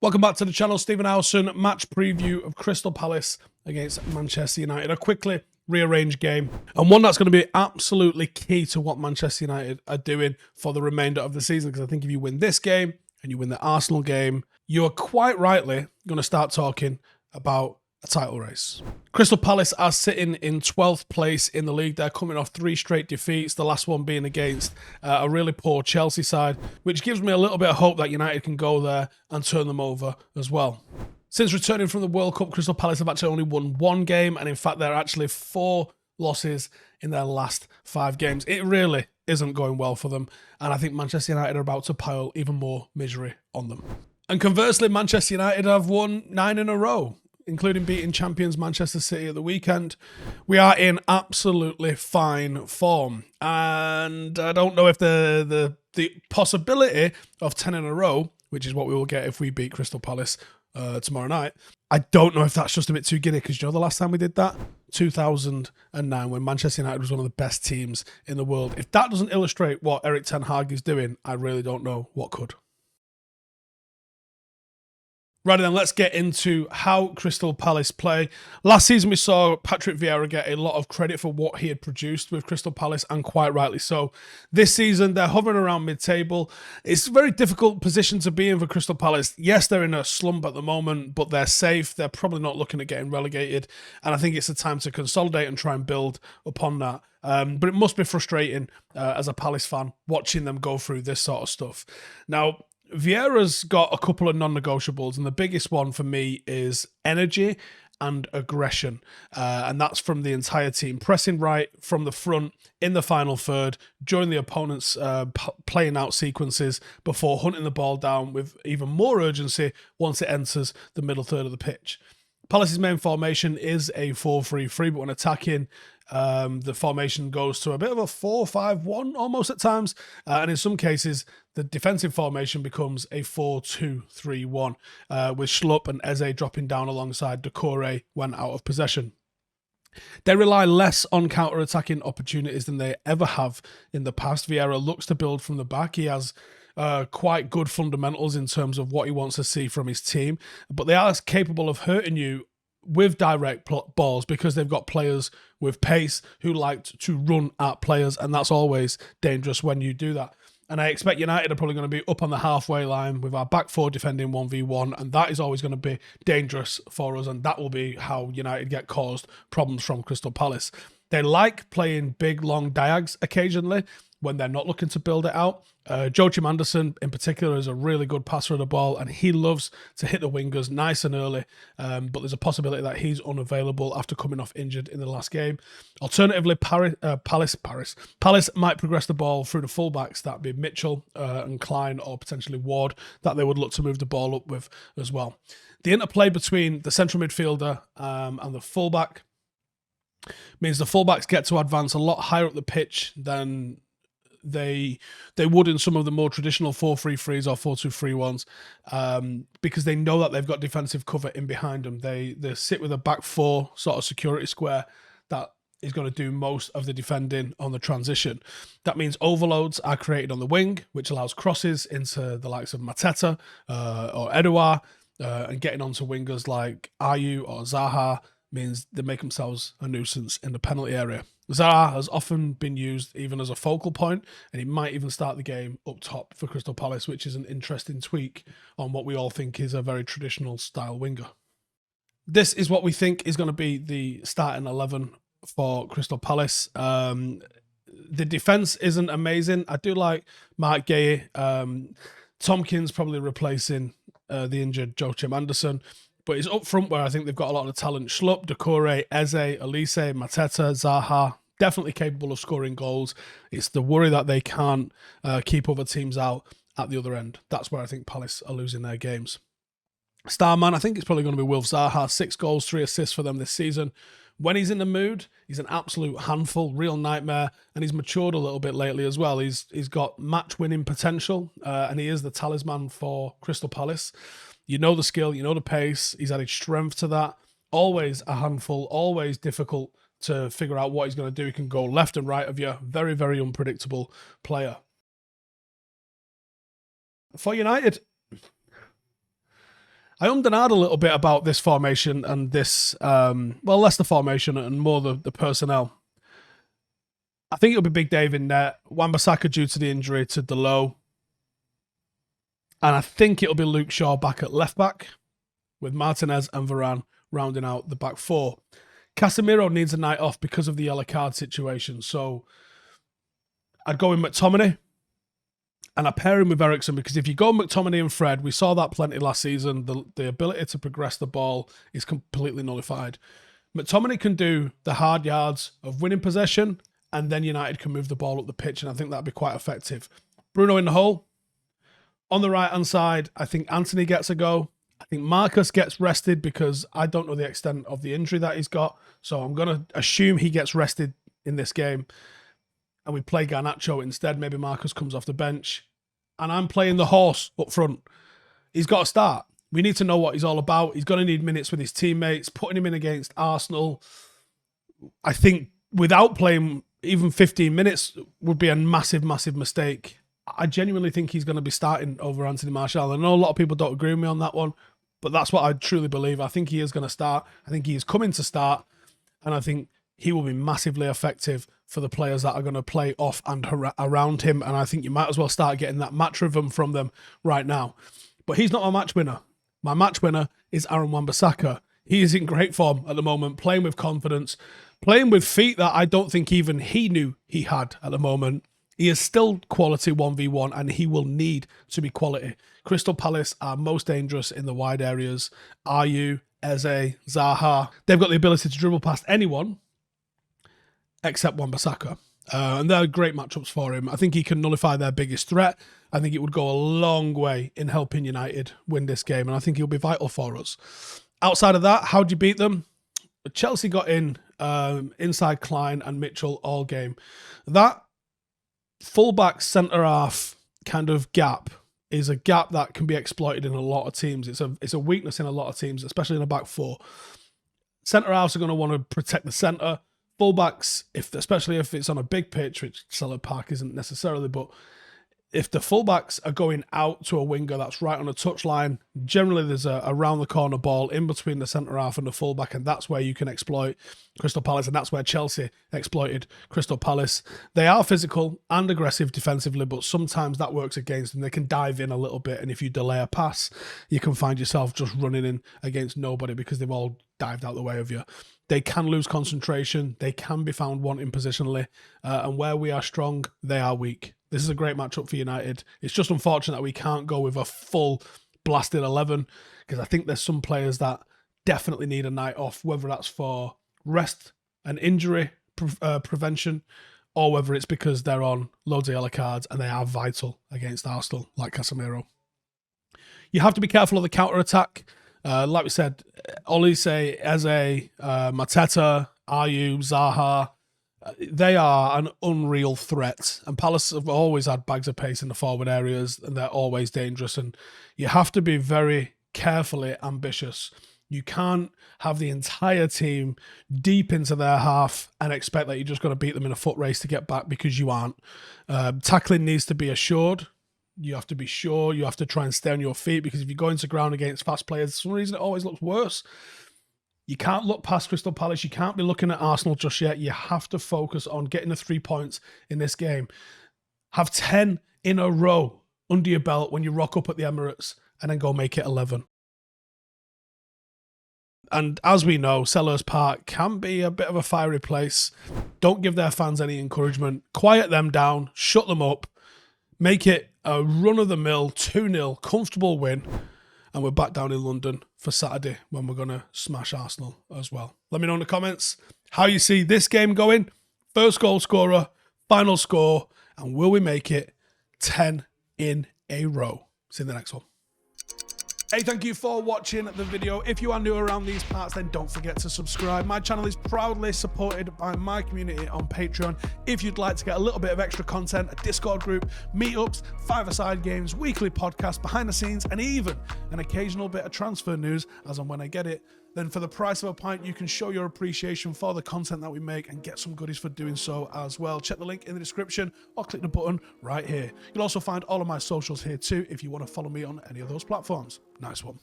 Welcome back to the channel. Stephen Howson, match preview of Crystal Palace against Manchester United. A quickly rearranged game, and one that's going to be absolutely key to what Manchester United are doing for the remainder of the season, because I think if you win this game and you win the Arsenal game, you are quite rightly going to start talking about a title race. Crystal Palace are sitting in 12th place in the league. They're coming off 3 straight defeats, the last one being against a really poor Chelsea side, which gives me a little bit of hope that United can go there and turn them over as well. Since returning from the World Cup, Crystal Palace have actually only won 1 game, and in fact they're actually 4 losses in their last 5 games. It really isn't going well for them, and I think Manchester United are about to pile even more misery on them. And conversely, Manchester United have won 9 in a row, including beating champions Manchester City at the weekend. We are in absolutely fine form, and I don't know if the possibility of 10 in a row, which is what we will get if we beat Crystal Palace tomorrow night, I don't know if that's just a bit too giddy, because you know the last time we did that? 2009, when Manchester United was one of the best teams in the world. If that doesn't illustrate what Erik Ten Hag is doing, I really don't know what could. Right then, let's get into how Crystal Palace play. Last season, we saw Patrick Vieira get a lot of credit for what he had produced with Crystal Palace, and quite rightly so. This season, they're hovering around mid-table. It's a very difficult position to be in for Crystal Palace. Yes, they're in a slump at the moment, but they're safe. They're probably not looking at getting relegated, and I think it's the time to consolidate and try and build upon that. But it must be frustrating as a Palace fan watching them go through this sort of stuff. Now, Vieira's got a couple of non-negotiables, and the biggest one for me is energy and aggression, and that's from the entire team. Pressing right from the front in the final third, during the opponent's playing out sequences, before hunting the ball down with even more urgency once it enters the middle third of the pitch. Palace's main formation is a 4-3-3, but when attacking, the formation goes to a bit of a 4-5-1 almost at times, and in some cases the defensive formation becomes a 4-2-3-1, with Schlupp and Eze dropping down alongside Doucouré when out of possession. They rely less on counter-attacking opportunities than they ever have in the past. Vieira looks to build from the back. He has quite good fundamentals in terms of what he wants to see from his team, but they are capable of hurting you with direct balls, because they've got players with pace who like to run at players, and that's always dangerous when you do that. And I expect United are probably going to be up on the halfway line with our back 4 defending 1v1, and that is always going to be dangerous for us, and that will be how United get caused problems from Crystal Palace. They like playing big, long diags occasionally when they're not looking to build it out. Joachim Andersen, in particular, is a really good passer of the ball, and he loves to hit the wingers nice and early, but there's a possibility that he's unavailable after coming off injured in the last game. Alternatively, Palace might progress the ball through the fullbacks, that'd be Mitchell and Klein, or potentially Ward, that they would look to move the ball up with as well. The interplay between the central midfielder and the fullback means the fullbacks get to advance a lot higher up the pitch than they would in some of the more traditional 4-3-3s or 4-2-3-1s, because they know that they've got defensive cover in behind them. They sit with a back 4 sort of security square that is going to do most of the defending on the transition. That means overloads are created on the wing, which allows crosses into the likes of Mateta or Edouard, and getting onto wingers like Ayew or Zaha means they make themselves a nuisance in the penalty area. Zaha has often been used even as a focal point, and he might even start the game up top for Crystal Palace, which is an interesting tweak on what we all think is a very traditional style winger. This is what we think is going to be the starting 11 for Crystal Palace. The defence isn't amazing. I do like Mark Gueye. Tompkins probably replacing the injured Joachim Andersen. But it's up front where I think they've got a lot of talent. Schlupp, Doucouré, Eze, Elise, Mateta, Zaha, definitely capable of scoring goals. It's the worry that they can't keep other teams out at the other end. That's where I think Palace are losing their games. Starman, I think it's probably going to be Wilf Zaha. 6 goals, 3 assists for them this season. When he's in the mood, he's an absolute handful, real nightmare, and he's matured a little bit lately as well. He's got match-winning potential, and he is the talisman for Crystal Palace. You know the skill, you know the pace. He's added strength to that. Always a handful, always difficult to figure out what he's going to do. He can go left and right of you. Very, very unpredictable player. For United, I ummed and ahed a little bit about this formation and this, well, less the formation and more the personnel. I think it'll be Big Dave in net, Wan-Bissaka due to the injury to Delo. And I think it'll be Luke Shaw back at left back, with Martinez and Varane rounding out the back four. Casemiro needs a night off because of the yellow card situation. So I'd go with McTominay and I pair him with Eriksen, because if you go McTominay and Fred, we saw that plenty last season. The ability to progress the ball is completely nullified. McTominay can do the hard yards of winning possession, and then United can move the ball up the pitch, and I think that'd be quite effective. Bruno in the hole. On the right-hand side, I think Anthony gets a go. I think Marcus gets rested because I don't know the extent of the injury that he's got. So I'm going to assume he gets rested in this game. And we play Garnacho instead. Maybe Marcus comes off the bench. And I'm playing the horse up front. He's got to start. We need to know what he's all about. He's going to need minutes with his teammates. Putting him in against Arsenal, I think without playing even 15 minutes would be a massive, massive mistake. I genuinely think he's going to be starting over Anthony Martial. I know a lot of people don't agree with me on that one, but that's what I truly believe. I think he is going to start. I think he is coming to start, and I think he will be massively effective for the players that are going to play off and around him, and I think you might as well start getting that match rhythm from them right now. But he's not my match winner. My match winner is Aaron Wan-Bissaka. He is in great form at the moment, playing with confidence, playing with feet that I don't think even he knew he had at the moment. He is still quality 1v1, and he will need to be quality. Crystal Palace are most dangerous in the wide areas. Ayew, Eze, Zaha. They've got the ability to dribble past anyone except Wan-Bissaka. And they're great matchups for him. I think he can nullify their biggest threat. I think it would go a long way in helping United win this game, and I think he'll be vital for us. Outside of that, how do you beat them? Chelsea got in inside Klein and Mitchell all game. That fullback centre-half kind of gap is a gap that can be exploited in a lot of teams. It's a weakness in a lot of teams, especially in a back four. Centre-halves are going to want to protect the centre. Fullbacks, especially if it's on a big pitch, which Selhurst Park isn't necessarily, but if the fullbacks are going out to a winger that's right on a touchline, generally there's a around the corner ball in between the centre half and the fullback, and that's where you can exploit Crystal Palace, and that's where Chelsea exploited Crystal Palace. They are physical and aggressive defensively, but sometimes that works against them. They can dive in a little bit, and if you delay a pass, you can find yourself just running in against nobody because they've all dived out the way of you. They can lose concentration. They can be found wanting positionally, and where we are strong, they are weak. This is a great matchup for United. It's just unfortunate that we can't go with a full blasted 11, because I think there's some players that definitely need a night off, whether that's for rest and injury prevention, or whether it's because they're on loads of yellow cards and they are vital against Arsenal, like Casemiro. You have to be careful of the counter-attack. Like we said, Olise, Eze, Mateta, Ayew, Zaha, they are an unreal threat. And Palace have always had bags of pace in the forward areas, and they're always dangerous. And you have to be very carefully ambitious. You can't have the entire team deep into their half and expect that you're just going to beat them in a foot race to get back, because you aren't. Tackling needs to be assured. You have to be sure. You have to try and stay on your feet, because if you go into ground against fast players, for some reason it always looks worse. You can't look past Crystal Palace. You can't be looking at Arsenal just yet. You have to focus on getting the 3 points in this game. Have 10 in a row under your belt when you rock up at the Emirates, and then go make it 11. And as we know, Selhurst Park can be a bit of a fiery place. Don't give their fans any encouragement. Quiet them down. Shut them up. Make it a run-of-the-mill 2-0 comfortable win. And we're back down in London for Saturday when we're going to smash Arsenal as well. Let me know in the comments how you see this game going. First goal scorer, final score, and will we make it 10 in a row? See you in the next one. Hey, thank you for watching the video. If you are new around these parts, then don't forget to subscribe. My channel is proudly supported by my community on Patreon. If you'd like to get a little bit of extra content, a Discord group, meetups, five-a-side games, weekly podcasts, behind the scenes, and even an occasional bit of transfer news as and when I get it, then for the price of a pint, you can show your appreciation for the content that we make and get some goodies for doing so as well. Check the link in the description or click the button right here. You'll also find all of my socials here too if you want to follow me on any of those platforms. Nice one.